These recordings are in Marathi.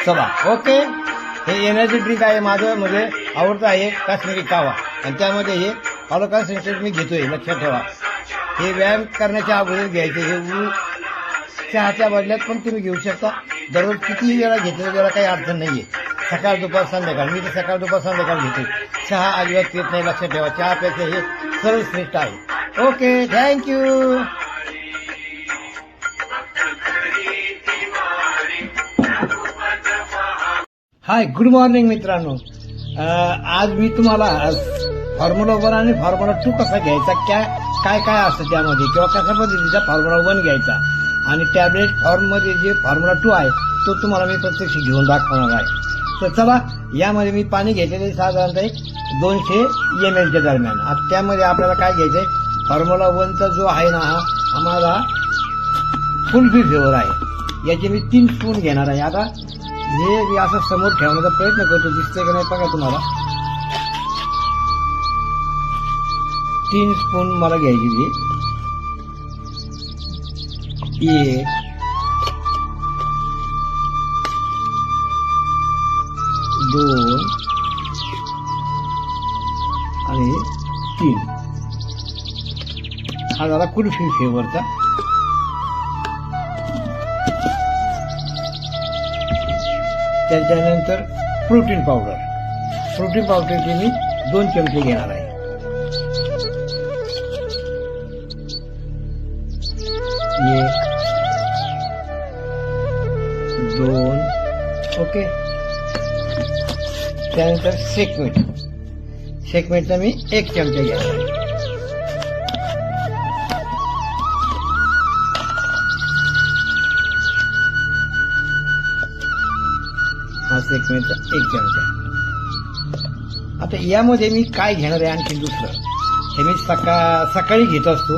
चला ओके. हे एनर्जी ड्रिंक आहे माझं, म्हणजे आवडतं आहे काश्मीरी कावा, आणि त्यामध्ये हे फॉलो कॉन्सन्ट्रेट मी घेतोय, लक्षात ठेवा. हे व्यायाम करण्याच्या अगोदर घ्यायचे. हे चहाच्या बदल्यात पण तुम्ही घेऊ शकता. दररोज कितीही वेळा घेतलं त्याला काही अडचण नाहीये. सकाळ दुपार संध्याकाळ, मी तर सकाळ दुपार संध्याकाळ घेतो. चहा अजिबात पित नाही, लक्षात ठेवा. चहापेक्षा हे सर्वश्रेष्ठ आहे. Okay, thank you. Hi, good morning मित्रांनो. आज मी तुम्हाला फॉर्म्युला 1 आणि फॉर्म्युला 2 कसा घ्यायचा, काय काय असतं त्यामध्ये, किंवा कशा पद्धतीचा फॉर्म्युला 1 घ्यायचा, आणि टॅबलेट फॉर्ममध्ये जे फॉर्म्युला 2 आहे तो तुम्हाला मी प्रत्यक्ष घेऊन दाखवणार आहे. तर चला, यामध्ये मी पाणी घेतलेले साधारणतः 200 ml च्या दरम्यान. आता त्यामध्ये आपल्याला काय घ्यायचंय, फॉर्म्युला 1चा जो आहे ना, हा माझा कुल्फी फ्लेवर आहे. याचे मी 3 स्पून घेणार आहे. आता हे मी असं समोर ठेवण्याचा प्रयत्न करतो, दिसतंय का नाही बघा तुम्हाला. 3 स्पून मला घ्यायची. 1 2 आणि 3. हा झाला कुल्फी फ्लेवरचा. त्याच्यानंतर प्रोटीन पावडरचे मी 2 चमचे घेणार आहे. 1 2 ओके. त्यानंतर शेकमेटचा मी 1 चमचा घेणार आहे. हा शेकमेटचा 1 चमचा. आता यामध्ये मी काय घेणार आहे आणखी दुसरं, हे मी सकाळी घेत असतो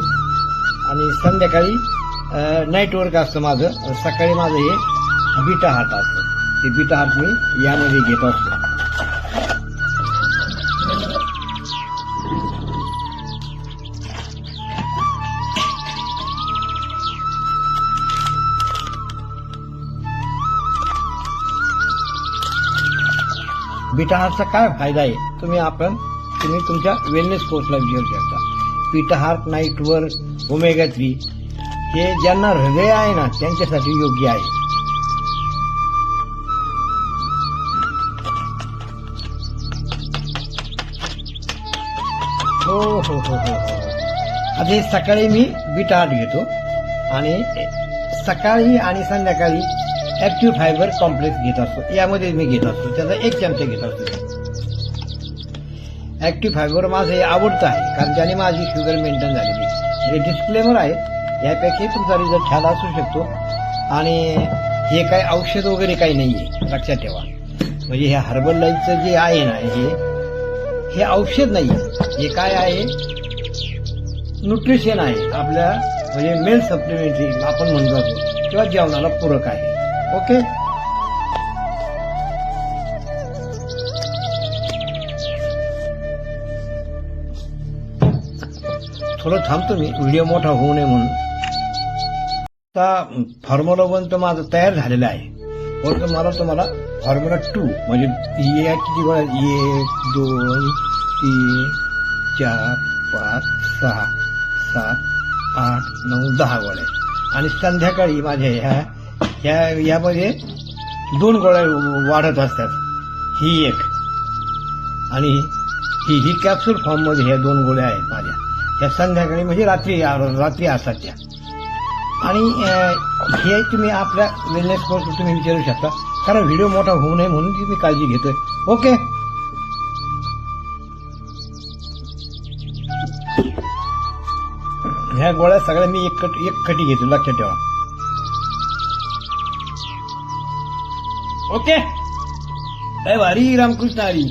आणि संध्याकाळी नाईट वर्क असतं माझं. सकाळी माझं हे बीटा हार्ट असतं. ते बीटा हार्ट मी यामध्ये घेत असतो. बीटा हार्टचा काय फायदा आहे, तुम्ही तुमच्या वेलनेस कोर्सला विचारू शकता. Beta heart, night work, omega 3 हे ज्यांना हृदय आहे ना त्यांच्यासाठी योग्य आहे. हो हो हो हो. आता हे सकाळी मी बीटा हार्ट घेतो, आणि सकाळी आणि संध्याकाळी ऍक्टिव्ह फायबर कॉम्प्लेक्स घेत असतो. यामध्ये मी घेत असतो, त्याचा 1 चमचा घेत असतो. ऍक्टिव्ह फायबर माझं हे आवडतं आहे, कारण त्याने माझी शुगर मेंटेन झालेली. हे डिस्क्लेमर आहे, यापैकी तुमचा रिझल्ट छान असू शकतो. आणि हे काय औषध वगैरे काही नाहीये, लक्षात ठेवा. म्हणजे हे हर्बल लाईफचं जे आहे ना, हे औषध नाहीये. हे काय आहे, न्यूट्रिशन आहे आपल्या, म्हणजे मेल सप्लिमेंटरी आपण म्हणतो, किंवा जेवणाला पूरक आहे. ओके. थोडं थांबतो मी, व्हिडिओ मोठा होऊ नये म्हणून. आता फॉर्म्युला 1 तर माझं तयार झालेलं आहे. परंतु मला तुम्हाला फॉर्म्युला 2 म्हणजे किती गोळ्या, 1 2 3 4 5 6 7 8 9 10 गोळ्या. आणि संध्याकाळी माझ्या यामध्ये 2 गोळ्या वाढत असतात. ही 1 आणि ही कॅप्सूल फॉर्म मध्ये ह्या 2 गोळ्या आहेत माझ्या. त्या संध्याकाळी म्हणजे रात्री असतात त्या. आणि हे तुम्ही आपल्या वेलनेस कोर्स तुम्ही विचारू शकता, कारण व्हिडिओ मोठा होऊ नये म्हणून ती मी काळजी घेतोय. ओके. ह्या गोळ्या सगळ्या मी एक खटी घेतो, लक्षात ठेवा. ओके. भारी रामकृष्ण हरी.